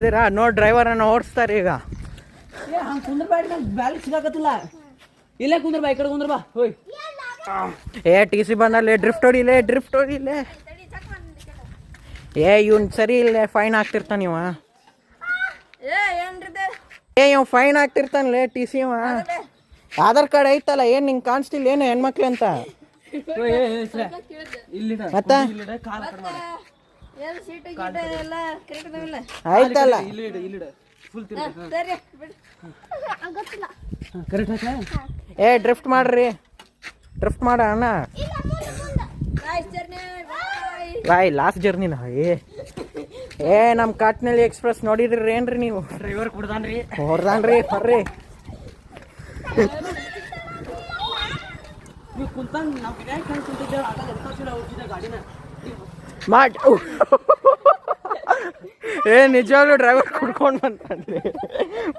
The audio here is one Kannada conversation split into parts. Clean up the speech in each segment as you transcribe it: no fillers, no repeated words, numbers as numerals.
ನೋಡ್ ಡ್ರೈವರ್ ಅನ್ನ ಓಡಿಸ್ತಾರೆ ಈಗ. ಹಂಗೆ ಕುಂದ್ರಬೇಡಿ, ನಂಗೆ ಬ್ಯಾಲೆನ್ಸ್ ಸಿಗಾಕತ್ತಿಲ್ಲ. ಇಲ್ಲೇ ಕುಂದ್ರ ಬಾ, ಈ ಕಡೆ ಕುಂದ್ರ ಬಾ. ಹೋಯ್ ಟಿ ಸಿ ಬಂದಲ್ಲಿ ಡ್ರಿಫ್ಟ್ ಹೊಡಿಲೆ. ಇವ್ನು ಸರಿ ಇಲ್ಲೇ ಫೈನ್ ಹಾಕ್ತಿರ್ತಾನ ಇವ. ಇವ್ ಫೈನ್ ಹಾಕ್ತಿರ್ತಾನಲ್ಲೇ ಟಿ ಸಿ ಇವ. ಆಧಾರ್ ಕಾರ್ಡ್ ಐತಲ್ಲ, ಏನ್ ನಿಂಗೆ ಕಾಣಿಸ್ತಿಲ್ಲ ಏನು ಹೆಣ್ಮಕ್ಳು ಅಂತ? ಮತ್ತ ಆಯ್ತಲ್ಲ ಡ್ರಿಫ್ಟ್ ಮಾಡ್ರಿ, ಡ್ರಿಫ್ಟ್ ಮಾಡ ಅಣ್ಣ. ಬಾಯ್ ಲಾಸ್ಟ್ ಜರ್ನಿನ. ನಮ್ಮ ಕಾಟ್ನಳ್ಳಿ ಎಕ್ಸ್ಪ್ರೆಸ್ ನೋಡಿದ್ರಿ ಏನ್ರಿ ನೀವು? ಡ್ರೈವರ್ ಕುಡ್ದಾನ್ರಿ, ಹೊರ್ದಾನ್ರಿ ಬರ್ರಿ. ನೀವು ಕುಂತಂಗ್ ನಾವು ಕುಂತಿದ್ದೇವೆ, ಗಾಡಿನ ಮಾಡ್ ನಿಜವಾಗ್ಲೂ ಡ್ರೈವರ್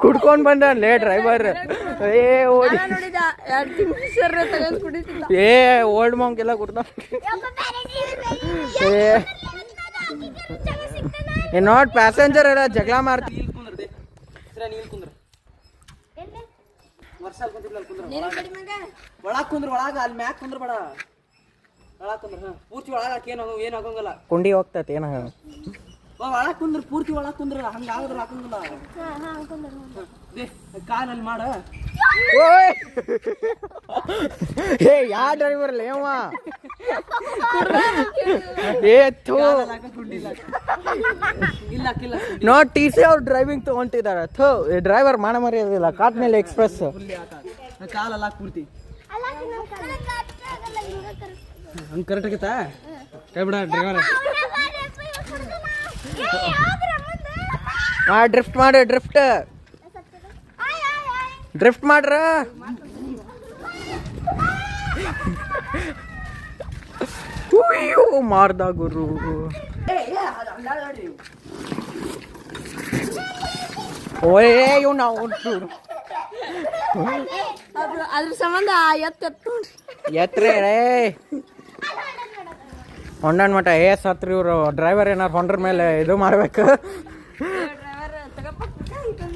ಕುಡ್ಕೊಂಡ್ ಬಂದನ್ಲೇ ಡ್ರೈವರ್. ಓಲ್ಡ್ ಮಾಂಕೆಲ್ಲ ಕುಡ್ದ. ನೋಡ್ ಪ್ಯಾಸೆಂಜರ್ ಎಲ್ಲ ಜಗಳ ಮಾಡ್ತೀವಿ. ಒಳಗ್ ಕುಂದ್ರ, ಒಳಗ ಅಲ್ಲಿ ಮ್ಯಾಕ್ ಕುಂದ್ರ ಬೇಡ, ಒಳಗ್ ಕುಂದ್ರ. ಪೂರ್ತಿ ಒಳಗ ಏನು ಆಗಂಗಿಲ್ಲ, ಕುಂಡಿ ಹೋಗ್ತೈತಿ ಏನಾಗ. ಒಳಗ್ ಕುಂದ್ರ, ಪೂರ್ತಿ ಒಳಗ್ ಕುಂದ್ರ, ಹಂಗ ಆಗುದ್ರ ಹಾಕಂಗಿಲ್ಲ. ಕಾಲಲ್ಲಿ ಮಾಡ. ಯಾ ಡ್ರೈವರ್ ಲೇವ ನೋ ಟಿ ಸಿ ಅವ್ರು ಡ್ರೈವಿಂಗ್ ತಗೊಂತಿದಾರ. ಡ್ರೈವರ್ ಮಾಡ ಮರ್ಯಾದಿಲ್ಲ. ಕಾಟ್ನಳ್ಳಿ ಎಕ್ಸ್ಪ್ರೆಸ್ ಕಾಲಲ್ಲ ಪೂರ್ತಿ ಹಂಗ ಕರೆಕ್ಟ್ ಆಗತ್ತಾ? ಕೈ ಬಿಡ ಡ್ರೈವರ್. ಡ್ರಿಫ್ಟ್ ಮಾಡಿ, ಡ್ರಿಫ್ಟ್ ಮಾಡ್ರ. ಮಾರ್ದ ಗುರು. ಇವ್ ನಾವು ಅದ್ರ ಸಂಬಂಧ ಎತ್ರೆ ಹೊಂಡನ್ ಮಠ ಸತ್ರಿ ಇವ್ರು. ಡ್ರೈವರ್ ಏನಾರು ಹೊಂಡ್ರ ಮೇಲೆ ಇದು ಮಾಡ್ಬೇಕು.